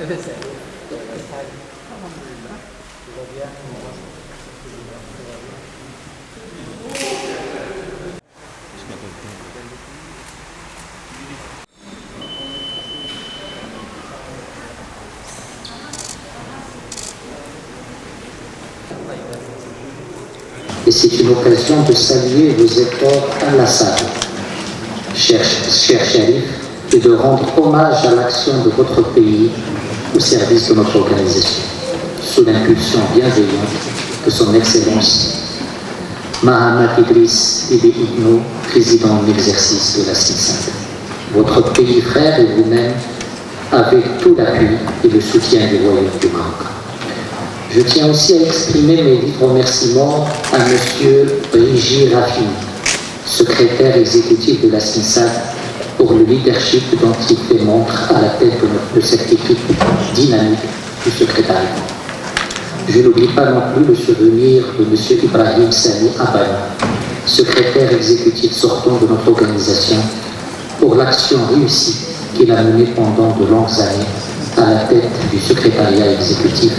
Et c'est une occasion de saluer vos efforts inlassables, cher Sharif, et de rendre hommage à l'action de votre pays au service de notre organisation, sous l'impulsion bienveillante de son Excellence Mahamad Idriss Déby Itno, président en exercice de la CINSAD. Votre pays frère et vous-même avez tout l'appui et le soutien du Royaume du Maroc. Je tiens aussi à exprimer mes vifs remerciements à M. Rigi Rafini, secrétaire exécutif de la CINSAD, pour le leadership dont il fait montre à la tête de cette équipe dynamique du secrétariat. Je n'oublie pas non plus le souvenir de M. Ibrahim Sani Abani, secrétaire exécutif sortant de notre organisation, pour l'action réussie qu'il a menée pendant de longues années à la tête du secrétariat exécutif,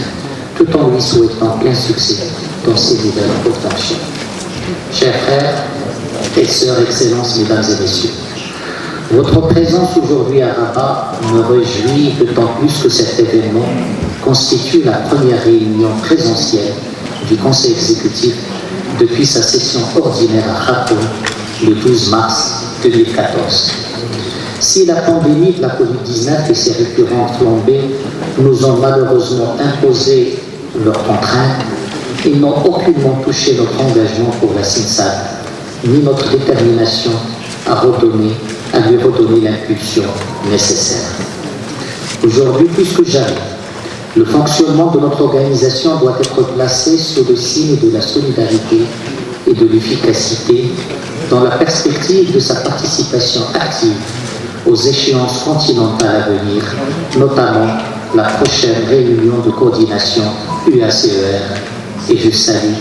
tout en lui souhaitant plein succès dans ses nouvelles fonctions. Chers frères et sœurs, Excellences, Mesdames et Messieurs, votre présence aujourd'hui à Rabat me réjouit d'autant plus que cet événement constitue la première réunion présentielle du Conseil exécutif depuis sa session ordinaire à Khartoum le 12 mars 2014. Si la pandémie de la Covid-19 et ses récurrentes flambées nous ont malheureusement imposé leurs contraintes, ils n'ont aucunement touché notre engagement pour la CINSAD, ni notre détermination à lui redonner l'impulsion nécessaire. Aujourd'hui, plus que jamais, le fonctionnement de notre organisation doit être placé sous le signe de la solidarité et de l'efficacité dans la perspective de sa participation active aux échéances continentales à venir, notamment la prochaine réunion de coordination UACER, et je salue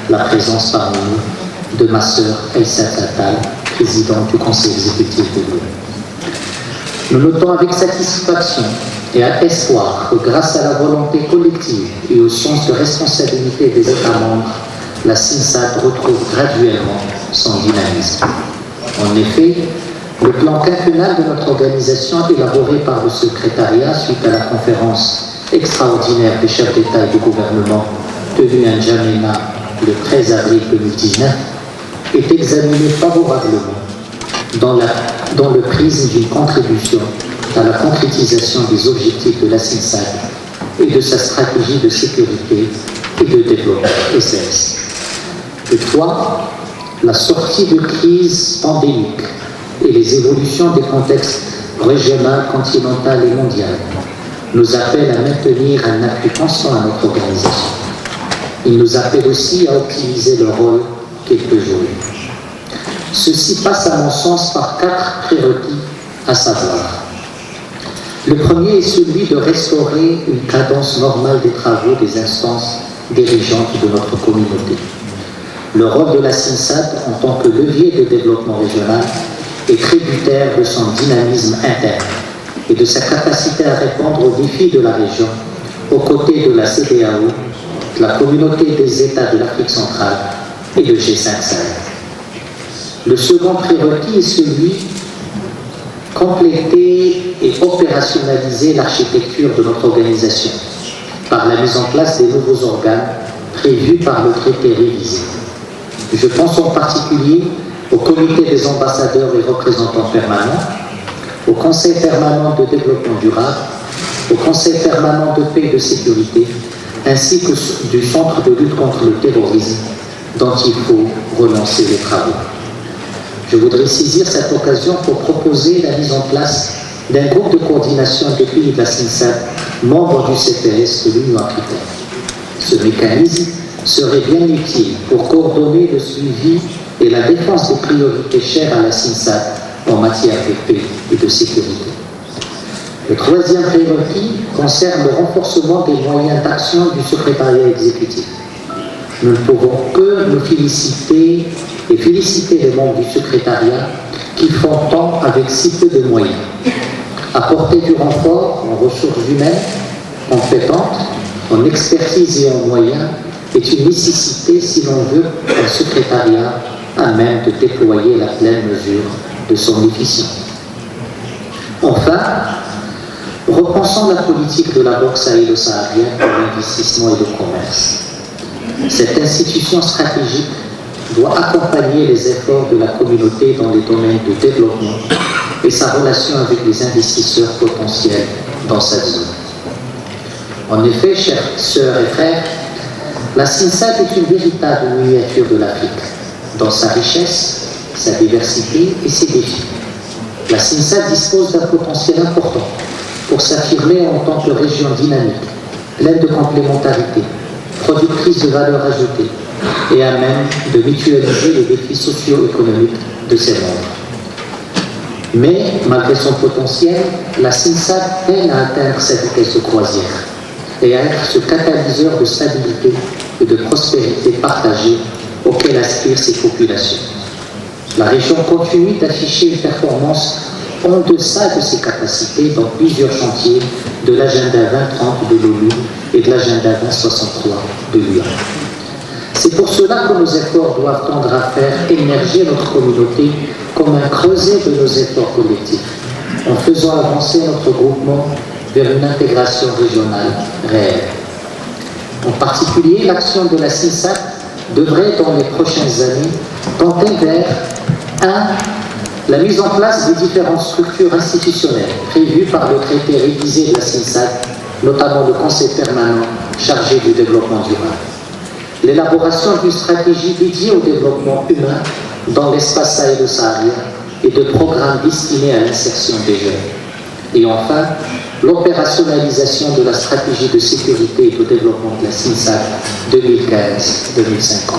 la présence parmi nous de ma sœur Aïssa Attal, présidente du Conseil exécutif de l'ONU. Nous notons avec satisfaction et à espoir que grâce à la volonté collective et au sens de responsabilité des États membres, la CINSAD retrouve graduellement son dynamisme. En effet, le plan quinquennal de notre organisation, élaboré par le secrétariat suite à la conférence extraordinaire des chefs d'État et de gouvernement tenue à N'Djamena le 13 avril 2019, est examiné favorablement dans le prisme d'une contribution à la concrétisation des objectifs de la CINSAD et de sa stratégie de sécurité et de développement SS. Toutefois, la sortie de crise pandémique et les évolutions des contextes régional, continental et mondial nous appellent à maintenir un appui constant à notre organisation. Il nous appelle aussi à optimiser le rôle qu'elle peut jouer. Ceci passe à mon sens par 4 prérequis à savoir. Le premier est celui de restaurer une cadence normale des travaux des instances dirigeantes de notre communauté. Le rôle de la CINSAD en tant que levier de développement régional est tributaire de son dynamisme interne et de sa capacité à répondre aux défis de la région aux côtés de la CEDEAO, de la communauté des États de l'Afrique centrale et de G5 Sahel. Le second prérequis est celui de compléter et opérationnaliser l'architecture de notre organisation par la mise en place des nouveaux organes prévus par le traité révisé. Je pense en particulier au comité des ambassadeurs et représentants permanents, au Conseil permanent de développement durable, au Conseil permanent de paix et de sécurité, ainsi que du Centre de lutte contre le terrorisme, dont il faut relancer les travaux. Je voudrais saisir cette occasion pour proposer la mise en place d'un groupe de coordination des pays de la CINSAD, membres du CPS de l'Union africaine. Ce mécanisme serait bien utile pour coordonner le suivi et la défense des priorités chères à la CINSAD en matière de paix et de sécurité. Le troisième prérequis concerne le renforcement des moyens d'action du secrétariat exécutif. Nous ne pouvons que nous féliciter et féliciter les membres du secrétariat qui font tant avec si peu de moyens. Apporter du renfort en ressources humaines compétente en expertise et en moyens est une nécessité si l'on veut un secrétariat à même de déployer la pleine mesure de son efficience. Enfin, repensons la politique de la Banque sahélo-saharienne pour l'investissement et le commerce. Cette institution stratégique doit accompagner les efforts de la communauté dans les domaines de développement et sa relation avec les investisseurs potentiels dans cette zone. En effet, chers sœurs et frères, la CINSAD est une véritable miniature de l'Afrique, dans sa richesse, sa diversité et ses défis. La CINSAD dispose d'un potentiel important pour s'affirmer en tant que région dynamique, pleine de complémentarité, productrice de valeur ajoutée et à même de mutualiser les défis socio-économiques de ses membres. Mais, malgré son potentiel, la CINSAD peine à atteindre sa vitesse de croisière et à être ce catalyseur de stabilité et de prospérité partagée auquel aspirent ses populations. La région continue d'afficher une performance en deçà de ses capacités dans plusieurs chantiers de l'agenda 2030 de l'ONU et de l'agenda 2063 de l'UA. C'est pour cela que nos efforts doivent tendre à faire émerger notre communauté comme un creuset de nos efforts collectifs, en faisant avancer notre groupement vers une intégration régionale réelle. En particulier, l'action de la CINSAD devrait, dans les prochaines années, tenter vers 1. La mise en place des différentes structures institutionnelles prévues par le traité révisé de la CINSAD, notamment le Conseil permanent chargé du développement durable. L'élaboration d'une stratégie dédiée au développement humain dans l'espace sahélo-saharien et de programmes destinés à l'insertion des jeunes. Et enfin, l'opérationnalisation de la stratégie de sécurité et de développement de la CINSAD 2015-2050.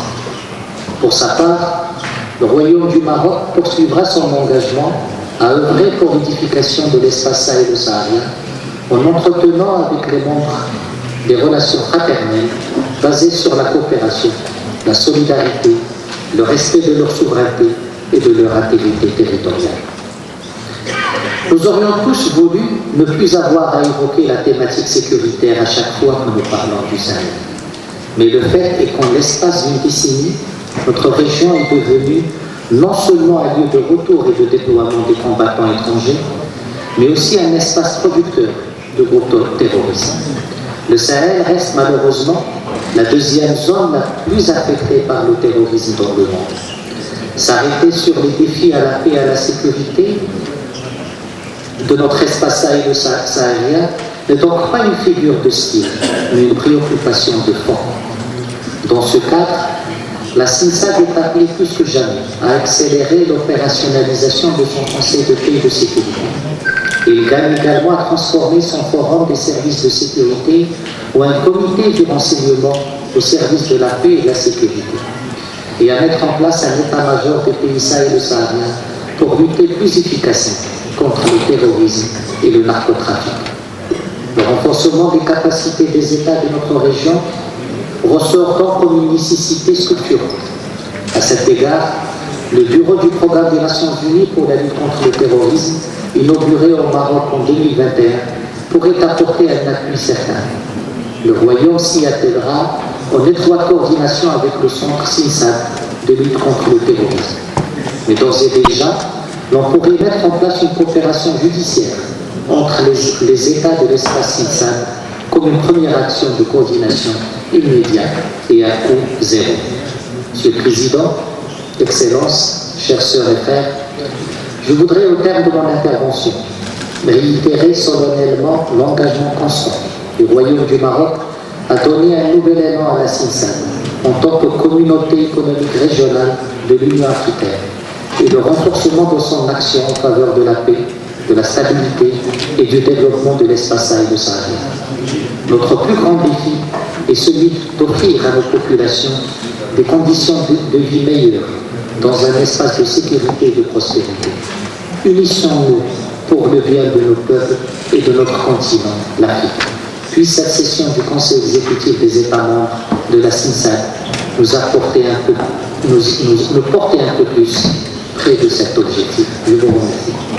Pour sa part, le Royaume du Maroc poursuivra son engagement à œuvrer pour l'édification de l'espace sahélo-saharien en entretenant avec les membres des relations fraternelles basées sur la coopération, la solidarité, le respect de leur souveraineté et de leur intégrité territoriale. Nous aurions tous voulu ne plus avoir à évoquer la thématique sécuritaire à chaque fois que nous parlons du Sahel. Mais le fait est qu'en l'espace d'une décennie, notre région est devenue non seulement un lieu de retour et de déploiement des combattants étrangers, mais aussi un espace producteur de groupes terroristes. Le Sahel reste malheureusement la deuxième zone la plus affectée par le terrorisme dans le monde. S'arrêter sur les défis à la paix et à la sécurité de notre espace sahélo-saharien n'est donc pas une figure de style, mais une préoccupation de fond. Dans ce cadre, la CINSAD est appelée plus que jamais à accélérer l'opérationnalisation de son Conseil de paix et de sécurité. Il gagne également à transformer son forum des services de sécurité en un comité du renseignement au service de la paix et de la sécurité, et à mettre en place un état-major des pays sahélo-sahariens pour lutter plus efficacement contre le terrorisme et le narcotrafic. Le renforcement des capacités des États de notre région ressort donc comme une nécessité structurante. À cet égard, le Bureau du Programme des Nations Unies pour la lutte contre le terrorisme, inauguré au Maroc en 2021, pourrait apporter un appui certain. Le Royaume s'y attellera en étroite coordination avec le centre CINSAD de lutte contre le terrorisme. Mais d'ores et déjà, l'on pourrait mettre en place une coopération judiciaire entre les États de l'espace CINSAD comme une première action de coordination immédiate et à coût zéro. Monsieur le Président, Excellences, chères sœurs et frères, je voudrais au terme de mon intervention réitérer solennellement l'engagement constant du Royaume du Maroc à donner un nouvel élan à la CINSAD en tant que communauté économique régionale de l'Union africaine et le renforcement de son action en faveur de la paix, de la stabilité et du développement de l'espace sahélo-saharien. Notre plus grand défi est celui d'offrir à nos populations des conditions de vie meilleures dans un espace de sécurité et de prospérité. Unissons-nous pour le bien de nos peuples et de notre continent, l'Afrique. Puisse cette session du Conseil exécutif des États membres de la CINSAD nous porter un peu plus près de cet objectif. Je vous remercie.